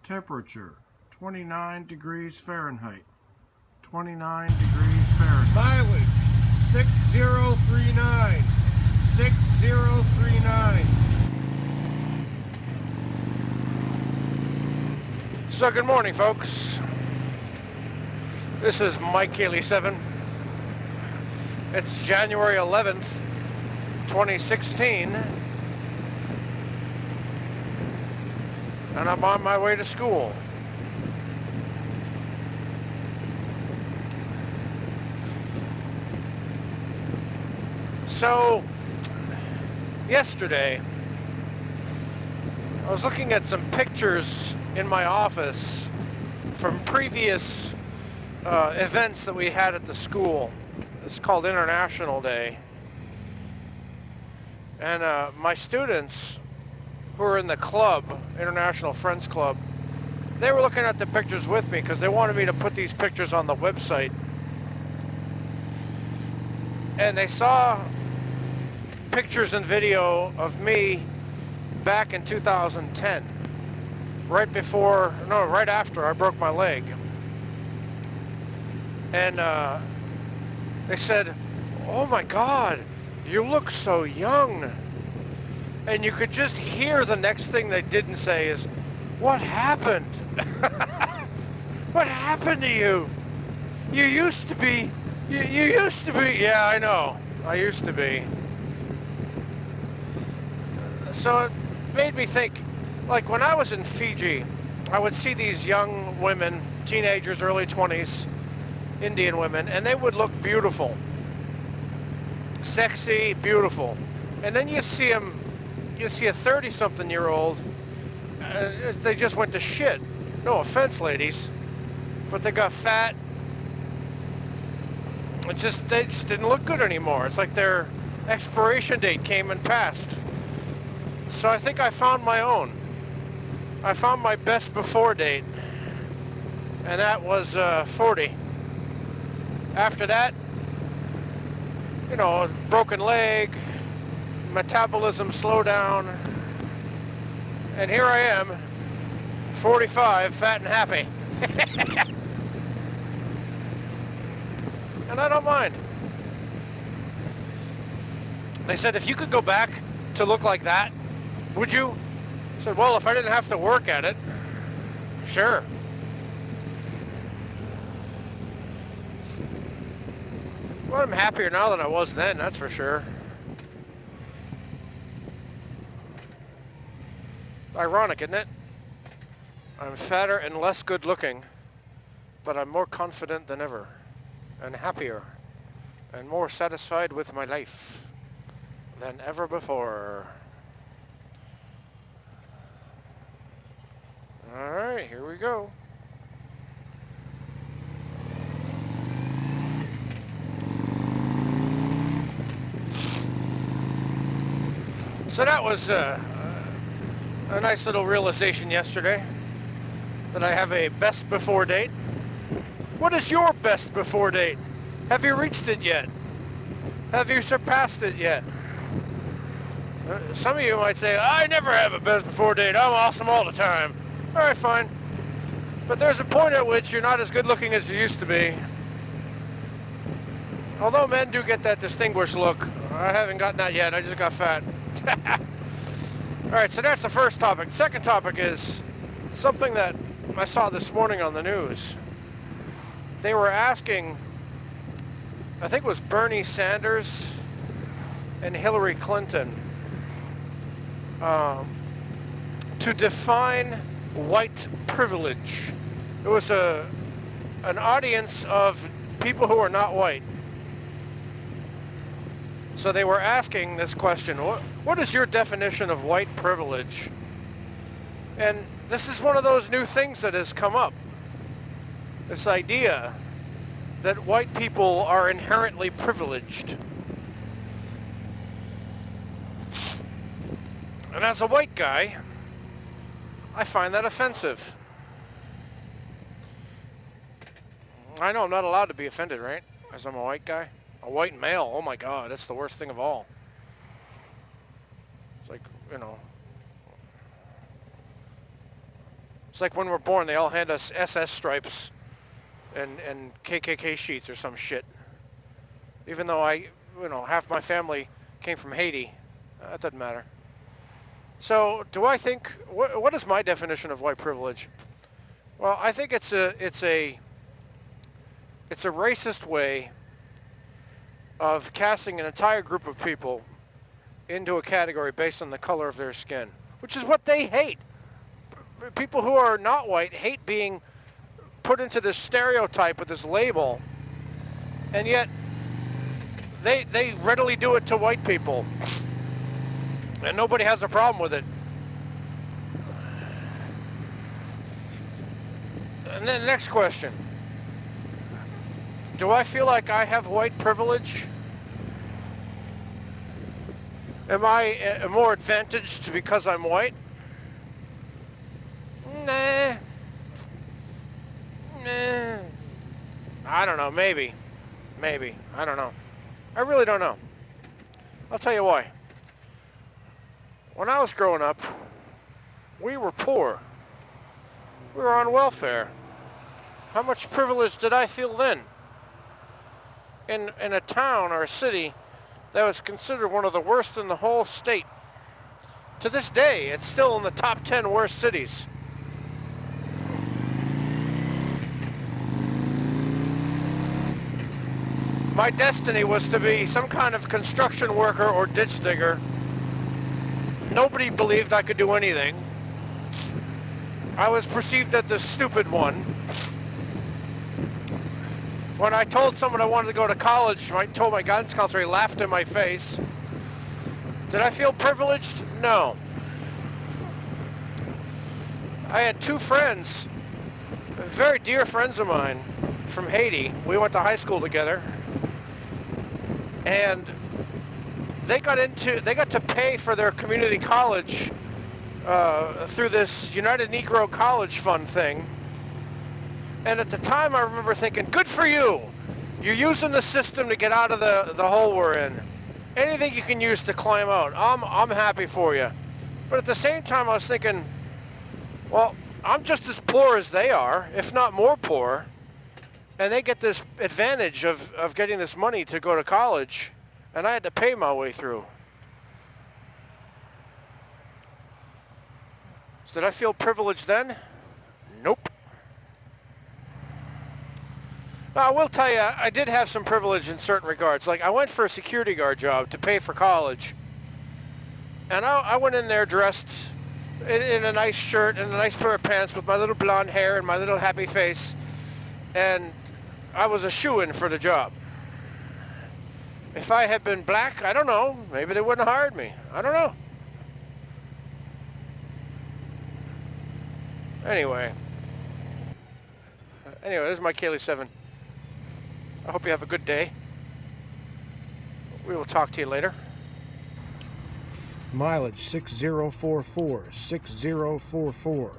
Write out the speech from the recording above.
Temperature 29 degrees Fahrenheit. 29 degrees Fahrenheit. Mileage 6039. 6039. So good morning, folks. This is Mike Haley 7. It's January 11th, 2016. And I'm on my way to school. So, yesterday, I was looking at some pictures in my office from previous events that we had at the school. It's called International Day. And my students who were in the club, International Friends Club, they were looking at the pictures with me because they wanted me to put these pictures on the website. And they saw pictures and video of me back in 2010, right after I broke my leg. And they said, "Oh my God, you look so young." And you could just hear the next thing they didn't say is, "What happened?" "What happened to you? You used to be, you used to be." Yeah, I know, I used to be. So it made me think, like when I was in Fiji, I would see these young women, teenagers, early 20s, Indian women, and they would look beautiful. Sexy, beautiful. And then you see a 30-something-year-old, they just went to shit. No offense, ladies, but they got fat. They just didn't look good anymore. It's like their expiration date came and passed. So I think I found my own. I found my best before date, and that was 40. After that, broken leg, metabolism slow down, and here I am, 45, fat and happy. And I don't mind. They said, "If you could go back to look like that, would you?" I said, "Well, if I didn't have to work at it, sure." Well, I'm happier now than I was then, that's for sure. Ironic, isn't it? I'm fatter and less good looking, but I'm more confident than ever, and happier, and more satisfied with my life than ever before. Alright, here we go. So that was a nice little realization yesterday, that I have a best before date. What is your best before date? Have you reached it yet? Have you surpassed it yet? Some of you might say, "I never have a best before date. I'm awesome all the time." All right, fine. But there's a point at which you're not as good looking as you used to be. Although men do get that distinguished look. I haven't gotten that yet. I just got fat. All right, so that's the first topic. The second topic is something that I saw this morning on the news. They were asking, I think it was Bernie Sanders and Hillary Clinton, to define white privilege. It was an audience of people who are not white. So they were asking this question, what is your definition of white privilege? And this is one of those new things that has come up. This idea that white people are inherently privileged. And as a white guy, I find that offensive. I know I'm not allowed to be offended, right? As I'm a white guy. A white male, oh my God, that's the worst thing of all. It's like, it's like when we're born, they all hand us SS stripes and KKK sheets or some shit. Even though half my family came from Haiti, that doesn't matter. So, do I think, what is my definition of white privilege? Well, I think it's a racist way of casting an entire group of people into a category based on the color of their skin, which is what they hate. People who are not white hate being put into this stereotype with this label, and yet they readily do it to white people, and nobody has a problem with it. And then the next question. Do I feel like I have white privilege? Am I more advantaged because I'm white? Nah. I don't know, maybe. I don't know. I really don't know. I'll tell you why. When I was growing up, we were poor. We were on welfare. How much privilege did I feel then? In a town or a city that was considered one of the worst in the whole state. To this day, it's still in the top 10 worst cities. My destiny was to be some kind of construction worker or ditch digger. Nobody believed I could do anything. I was perceived as the stupid one. When I told someone I wanted to go to college, I told my guidance counselor, he laughed in my face. Did I feel privileged? No. I had two friends, very dear friends of mine from Haiti. We went to high school together. And they got to pay for their community college through this United Negro College Fund thing. And at the time, I remember thinking, good for you. You're using the system to get out of the hole we're in. Anything you can use to climb out, I'm happy for you. But at the same time, I was thinking, well, I'm just as poor as they are, if not more poor. And they get this advantage of getting this money to go to college, and I had to pay my way through. So did I feel privileged then? Nope. Now, I will tell you, I did have some privilege in certain regards. Like, I went for a security guard job to pay for college, and I went in there dressed in a nice shirt and a nice pair of pants with my little blonde hair and my little happy face, and I was a shoo-in for the job. If I had been black, I don't know. Maybe they wouldn't have hired me. I don't know. Anyway, this is my Kaylee 7. I hope you have a good day. We will talk to you later. Mileage 6044.